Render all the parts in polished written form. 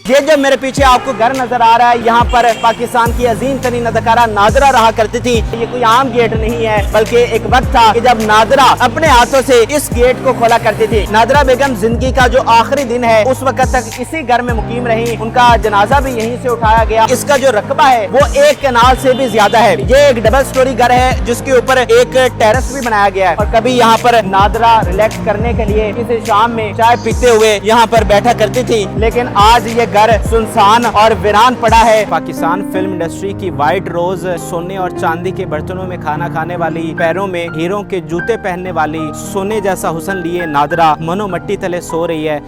ये जब मेरे पीछे आपको घर नजर आ रहा है, यहाँ पर पाकिस्तान की अजीम तरीन अदाकारा नादरा रहा करती थी। ये कोई आम गेट नहीं है, बल्कि एक वक्त था कि जब नादरा अपने हाथों से इस गेट को खोला करती थी। नादरा बेगम जिंदगी का जो आखिरी दिन है उस वक्त तक इसी घर में मुकीम रही। उनका जनाजा भी यहीं से उठाया गया। इसका जो रकबा है वो एक कनाल से भी ज्यादा है। ये एक डबल स्टोरी घर है जिसके ऊपर एक टेरेस भी बनाया गया है। और कभी यहाँ पर नादरा रिलैक्स करने के लिए किसी शाम में चाय पीते हुए यहाँ पर बैठा करती थी। लेकिन आज ये घर सुनसान और वीरान पड़ा है। पाकिस्तान फिल्म इंडस्ट्री की वाइट रोज, सोने और चांदी के बर्तनों में खाना खाने वाली, पैरों में हीरों के जूते पहनने वाली, सोने जैसा हुस्न लिए नादरा मनो मट्टी तले सो रही है।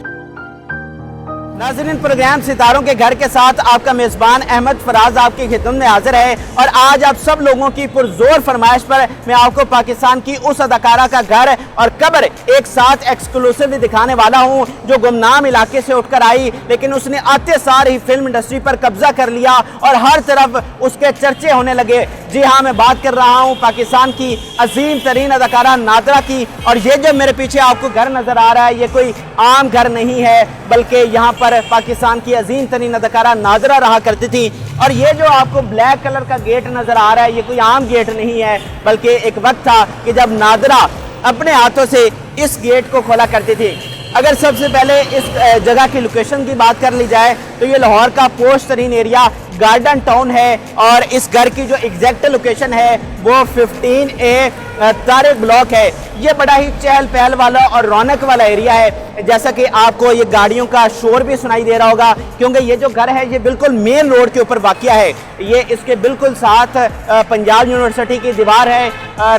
नाज़रीन, प्रोग्राम सितारों के घर के साथ आपका मेजबान अहमद फराज आपकी खिदमत में हाजिर है। और आज आप सब लोगों की पुरजोर फरमाइश पर मैं आपको पाकिस्तान की उस अदाकारा का घर और कब्र एक साथ एक्सक्लूसिवली दिखाने वाला हूं, जो गुमनाम इलाके से उठकर आई, लेकिन उसने आते सार ही फिल्म इंडस्ट्री पर कब्जा कर लिया और हर तरफ उसके चर्चे होने लगे। जी हाँ, मैं बात कर रहा हूँ पाकिस्तान की अजीम तरीन अदाकारा नादरा की। और ये जो मेरे पीछे आपको घर नजर आ रहा है, ये कोई आम घर नहीं है, बल्कि यहाँ पर पाकिस्तान की अजीम तरीन अदाकारा नादरा रहा करती थी। और ये जो आपको ब्लैक कलर का गेट नजर आ रहा है, ये कोई आम गेट नहीं है, बल्कि एक वक्त था कि जब नादरा अपने हाथों से इस गेट को खोला करती थी। अगर सबसे पहले इस जगह की लोकेशन की बात कर ली जाए तो ये लाहौर का पोश तरीन एरिया गार्डन टाउन है। और इस घर की जो एग्जैक्ट लोकेशन है वो 15A तारिक ब्लॉक है। ये बड़ा ही चहल पहल वाला और रौनक वाला एरिया है। जैसा कि आपको ये गाड़ियों का शोर भी सुनाई दे रहा होगा, क्योंकि ये जो घर है ये बिल्कुल मेन रोड के ऊपर वाक़या है। ये इसके बिल्कुल साथ पंजाब यूनिवर्सिटी की दीवार है।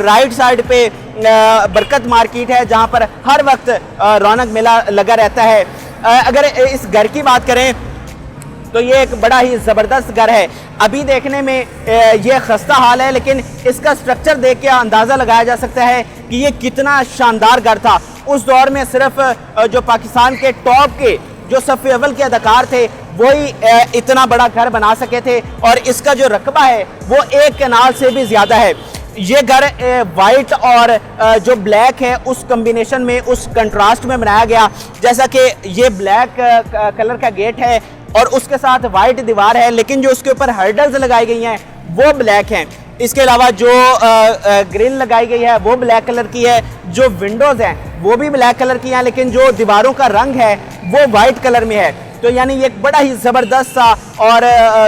राइट साइड पे बरकत मार्केट है, जहाँ पर हर वक्त रौनक मेला लगा रहता है। अगर इस घर की बात करें तो ये एक बड़ा ही ज़बरदस्त घर है। अभी देखने में ये खस्ता हाल है, लेकिन इसका स्ट्रक्चर देख के अंदाज़ा लगाया जा सकता है कि ये कितना शानदार घर था। उस दौर में सिर्फ जो पाकिस्तान के टॉप के जो सफ़े अव्वल के अदाकार थे वही इतना बड़ा घर बना सके थे। और इसका जो रकबा है वो एक कनाल से भी ज़्यादा है। ये घर वाइट और जो ब्लैक है उस कम्बिनेशन में, उस कंट्रास्ट में बनाया गया। जैसा कि ये ब्लैक कलर का गेट है और उसके साथ वाइट दीवार है, लेकिन जो उसके ऊपर हर्डल्स लगाई गई हैं वो ब्लैक हैं। इसके अलावा जो ग्रिल लगाई गई है वो ब्लैक कलर की है। जो विंडोज़ हैं वो भी ब्लैक कलर की हैं, लेकिन जो दीवारों का रंग है वो वाइट कलर में है। तो यानी ये एक बड़ा ही ज़बरदस्त सा और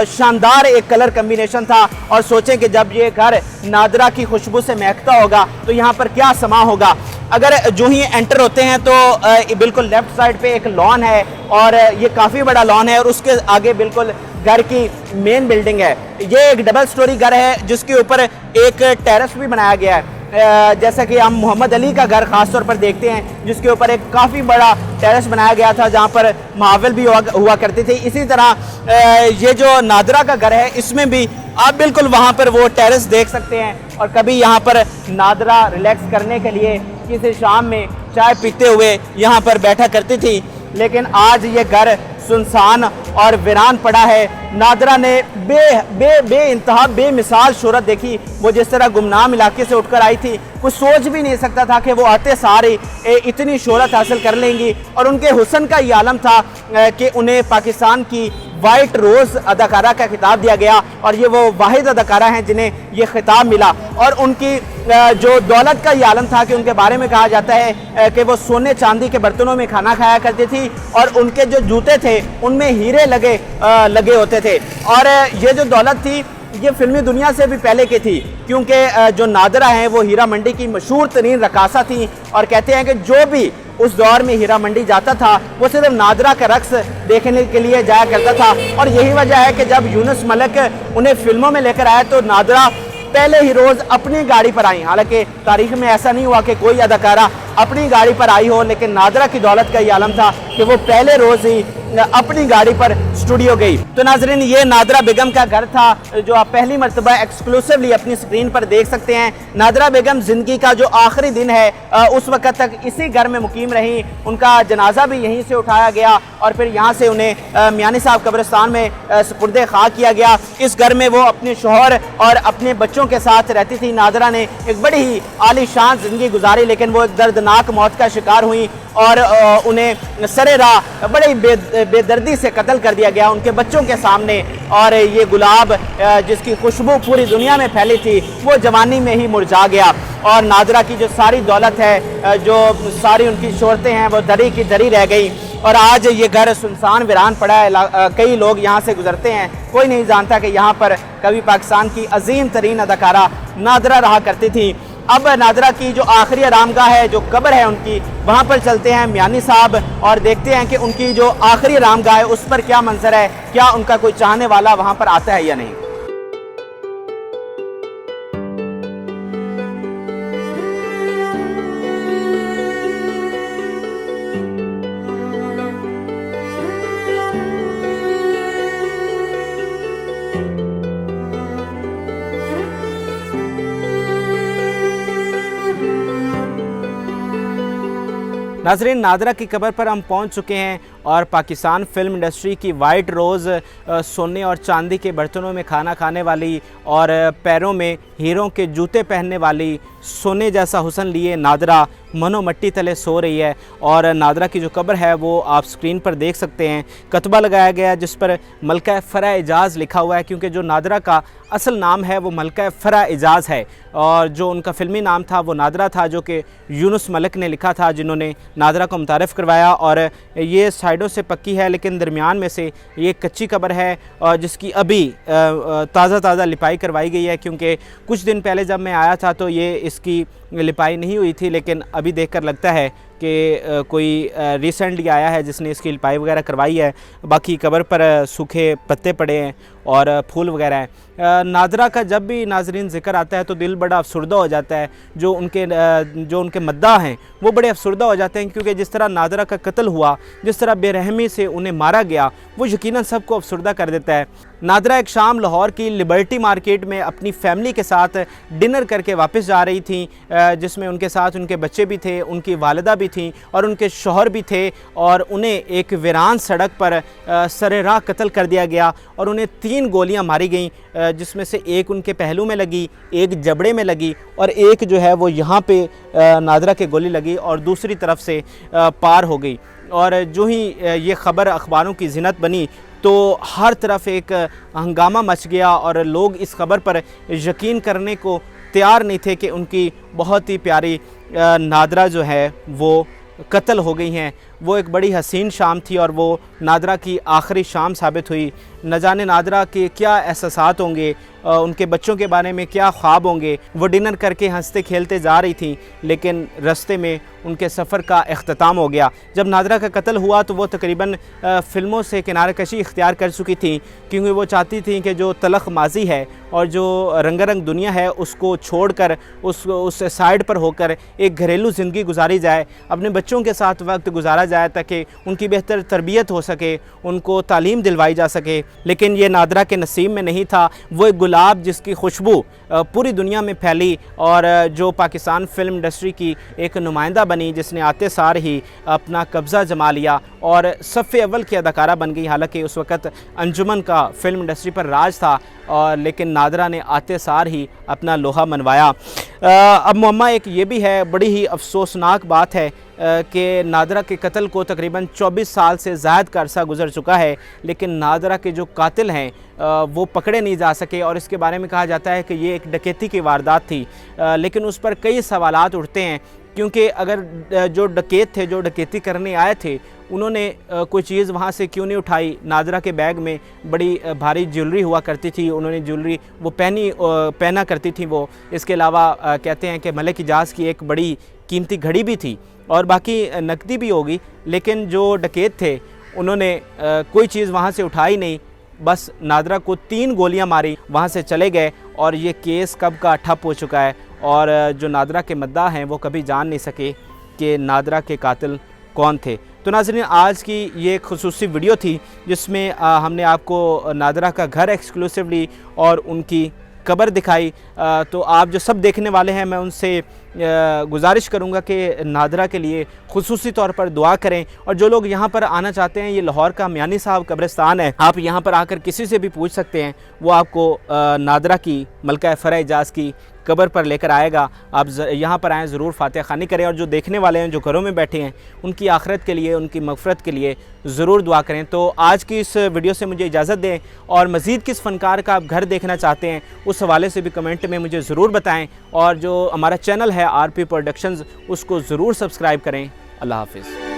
शानदार एक कलर कम्बिनेशन था। और सोचें कि जब ये घर नादरा की खुशबू से महकता होगा तो यहाँ पर क्या समा होगा। अगर जो ही एंटर होते हैं तो बिल्कुल लेफ्ट साइड पे एक लॉन है और ये काफ़ी बड़ा लॉन है। और उसके आगे बिल्कुल घर की मेन बिल्डिंग है। ये एक डबल स्टोरी घर है जिसके ऊपर एक टेरेस भी बनाया गया है। जैसा कि हम मोहम्मद अली का घर ख़ास तौर पर देखते हैं, जिसके ऊपर एक काफ़ी बड़ा टेरेस बनाया गया था जहाँ पर मावल भी हुआ करते थे। इसी तरह ये जो नादरा का घर है इसमें भी आप बिल्कुल वहाँ पर वो टेरेस देख सकते हैं। और कभी यहाँ पर नादरा रिलैक्स करने के लिए किसी शाम में चाय पीते हुए यहाँ पर बैठा करती थी। लेकिन आज ये घर सुनसान और वीरान पड़ा है। नादरा ने बे इंतहा बेमिसाल शोहरत देखी। वो जिस तरह गुमनाम इलाके से उठकर आई थी, वो सोच भी नहीं सकता था कि वो आते सारे इतनी शोहरत हासिल कर लेंगी। और उनके हुस्न का ये आलम था कि उन्हें पाकिस्तान की वाइट रोज़ अदाकारा का खिताब दिया गया। और ये वो वाहिद अदाकारा हैं जिन्हें ये खिताब मिला। और उनकी जो दौलत का ये आलम था कि उनके बारे में कहा जाता है कि वो सोने चांदी के बर्तनों में खाना खाया करती थी और उनके जो जूते थे उनमें हीरे लगे होते थे। और ये जो दौलत थी ये फिल्मी दुनिया से भी पहले की थी, क्योंकि जो नादरा हैं वो हीरा मंडी की मशहूर तरीन रकासा थी। और कहते हैं कि जो भी उस दौर में हीरा मंडी जाता था वो सिर्फ नादरा का रक्स देखने के लिए जाया करता था। और यही वजह है कि जब यूनुस मलिक उन्हें फिल्मों में लेकर आया तो नादरा पहले ही रोज़ अपनी गाड़ी पर आई। हालांकि तारीख में ऐसा नहीं हुआ कि कोई अदाकारा अपनी गाड़ी पर आई हो, लेकिन नादरा की दौलत का ये आलम था कि वो पहले रोज़ ही अपनी गाड़ी पर स्टूडियो गई। तो नाजरीन, ये नादरा बेगम का घर था जो आप पहली मरतबा एक्सक्लूसिवली अपनी स्क्रीन पर देख सकते हैं। नादरा बेगम जिंदगी का जो आखिरी दिन है उस वक्त तक इसी घर में मुकीम रही। उनका जनाजा भी यहीं से उठाया गया और फिर यहाँ से उन्हें मियानी साहब कब्रिस्तान में सुपुर्दे खाक किया गया। इस घर में वो अपने शौहर और अपने बच्चों के साथ रहती थी। नादरा ने एक बड़ी ही आलीशान जिंदगी गुजारी, लेकिन वो दर्दनाक मौत का शिकार हुई और उन्हें सरे राह बड़े बेदर्दी से कत्ल कर दिया गया उनके बच्चों के सामने। और ये गुलाब जिसकी खुशबू पूरी दुनिया में फैली थी वो जवानी में ही मुरझा गया। और नादरा की जो सारी दौलत है, जो सारी उनकी शोहरतें हैं, वो दरी की दरी रह गई। और आज ये घर सुनसान वीरान पड़ा है। कई लोग यहाँ से गुजरते हैं, कोई नहीं जानता कि यहाँ पर कभी पाकिस्तान की अजीम तरीन अदाकारा नादरा रहा करती थी। अब नादरा की जो आखिरी आरामगाह है, जो कब्र है उनकी, वहाँ पर चलते हैं मियानी साहब और देखते हैं कि उनकी जो आखिरी आरामगाह है उस पर क्या मंजर है, क्या उनका कोई चाहने वाला वहाँ पर आता है या नहीं। नाज़रीन, नादरा की कब्र पर हम पहुंच चुके हैं और पाकिस्तान फिल्म इंडस्ट्री की वाइट रोज़, सोने और चांदी के बर्तनों में खाना खाने वाली और पैरों में हीरों के जूते पहनने वाली, सोने जैसा हुस्न लिए नादरा मनो मट्टी तले सो रही है। और नादरा की जो कब्र है वो आप स्क्रीन पर देख सकते हैं। कतबा लगाया गया है जिस पर मलका फ़रा एजाज़ लिखा हुआ है, क्योंकि जो नादरा का असल नाम है वो मलका फ़रा एजाज़ है और जो उनका फ़िल्मी नाम था वो नादरा था, जो कि यूनुस मलिक ने लिखा था, जिन्होंने नादरा को मुतारिफ़ करवाया। और ये साइडों से पक्की है लेकिन दरमियान में से ये कच्ची कब्र है और जिसकी अभी ताज़ा लिपाई करवाई गई है, क्योंकि कुछ दिन पहले जब मैं आया था तो ये इसकी लिपाई नहीं हुई थी, लेकिन अभी देखकर लगता है कि कोई रिसेंटली आया है जिसने इसकी लिपाई वगैरह करवाई है। बाकी कब्र पर सूखे पत्ते पड़े हैं और फूल वगैरह हैं। नादरा का जब भी नाजरीन ज़िक्र आता है तो दिल बड़ा अफसुर्दा हो जाता है। जो उनके मद्दा हैं वो बड़े अफसुर्दा हो जाते हैं, क्योंकि जिस तरह नादरा का कत्ल हुआ, जिस तरह बेरहमी से उन्हें मारा गया, वो यकीनन सबको अफसुर्दा कर देता है। नादरा एक शाम लाहौर की लिबर्टी मार्केट में अपनी फैमिली के साथ डिनर करके वापस जा रही थी, जिसमें उनके साथ उनके बच्चे भी थे, उनकी वालिदा भी थी और उनके शौहर भी थे। और उन्हें एक वीरान सड़क पर सरे राह कत्ल कर दिया गया और उन्हें 3 गोलियां मारी गईं, जिसमें से एक उनके पहलू में लगी, एक जबड़े में लगी और एक जो है वो यहाँ पे नादरा के गोली लगी और दूसरी तरफ से पार हो गई। और जो ही ये ख़बर अखबारों की ज़िनत बनी तो हर तरफ एक हंगामा मच गया और लोग इस खबर पर यकीन करने को तैयार नहीं थे कि उनकी बहुत ही प्यारी नादरा जो है वो कत्ल हो गई हैं। वो एक बड़ी हसीन शाम थी और वो नादरा की आखिरी शाम साबित हुई। न जाने नादरा के क्या एहसासात होंगे, उनके बच्चों के बारे में क्या ख्वाब होंगे। वो डिनर करके हंसते खेलते जा रही थी, लेकिन रास्ते में उनके सफ़र का इख्तिताम हो गया। जब नादरा का कत्ल हुआ तो वो तकरीबन फ़िल्मों से किनारे कशी इख्तियार कर चुकी थी, क्योंकि वो चाहती थी कि जो तलख़ माजी है और जो रंगारंग दुनिया है उसको छोड़कर उस साइड पर होकर एक घरेलू ज़िंदगी गुजारी जाए, अपने बच्चों के साथ वक्त गुजारा जाए ताकि उनकी बेहतर तरबियत हो सके, उनको तालीम दिलवाई जा सके। लेकिन ये नादरा के नसीब में नहीं था। वो एक गुलाब जिसकी खुशबू पूरी दुनिया में फैली और जो पाकिस्तान फ़िल्म इंडस्ट्री की एक नुमाइंदा बनी, जिसने आते सार ही अपना कब्ज़ा जमा लिया और सफ़े अव्वल की अदाकारा बन गई। हालांकि उस वक़्त अंजुमन का फ़िल्म इंडस्ट्री पर राज था और लेकिन नादरा ने आते सार ही अपना लोहा मनवाया। अब मुअम्मा एक ये भी है, बड़ी ही अफसोसनाक बात है कि नादरा के कत्ल को तकरीबन 24 साल से ज़ायद का अरसा गुजर चुका है, लेकिन नादरा के जो कातिल हैं वो पकड़े नहीं जा सके। और इसके बारे में कहा जाता है कि ये एक डकैती की वारदात थी, लेकिन उस पर कई सवालात उठते हैं, क्योंकि अगर जो डकैत थे, जो डकैती करने आए थे, उन्होंने कोई चीज़ वहाँ से क्यों नहीं उठाई। नादरा के बैग में बड़ी भारी ज्वेलरी हुआ करती थी, उन्होंने ज्वेलरी वो पहना करती थी वो। इसके अलावा कहते हैं कि मलिक इजाज़ की एक बड़ी कीमती घड़ी भी थी और बाकी नकदी भी होगी, लेकिन जो डकैत थे उन्होंने कोई चीज़ वहाँ से उठाई नहीं, बस नादरा को 3 गोलियां मारी, वहाँ से चले गए। और ये केस कब का ठप हो चुका है और जो नादरा के मद्दा हैं वो कभी जान नहीं सके कि नादरा के कातिल कौन थे। तो नाज़रीन, आज की ये खुसूसी वीडियो थी जिसमें हमने आपको नादरा का घर एक्सक्लूसिवली और उनकी कब्र दिखाई। तो आप जो सब देखने वाले हैं, मैं उनसे गुजारिश करूंगा कि नादरा के लिए खुसूसी तौर पर दुआ करें। और जो लोग यहाँ पर आना चाहते हैं, ये लाहौर का मियानी साहब कब्रिस्तान है, आप यहाँ पर आकर किसी से भी पूछ सकते हैं, वो आपको नादरा की मलका फ़रा एजाज़ की कब्र पर लेकर आएगा। आप यहाँ पर आएँ, ज़रूर फातिहा ख़वानी करें, और जो देखने वाले हैं, जो घरों में बैठे हैं, उनकी आखिरत के लिए, उनकी मग़फ़िरत के लिए ज़रूर दुआ करें। तो आज की इस वीडियो से मुझे इजाज़त दें, और मज़ीद किस फ़नकार का आप घर देखना चाहते हैं उस हवाले से भी कमेंट में मुझे ज़रूर बताएँ, और जो हमारा चैनल है RP प्रोडक्शंस उसको ज़रूर सब्सक्राइब करें। अल्लाह हाफ़िज़।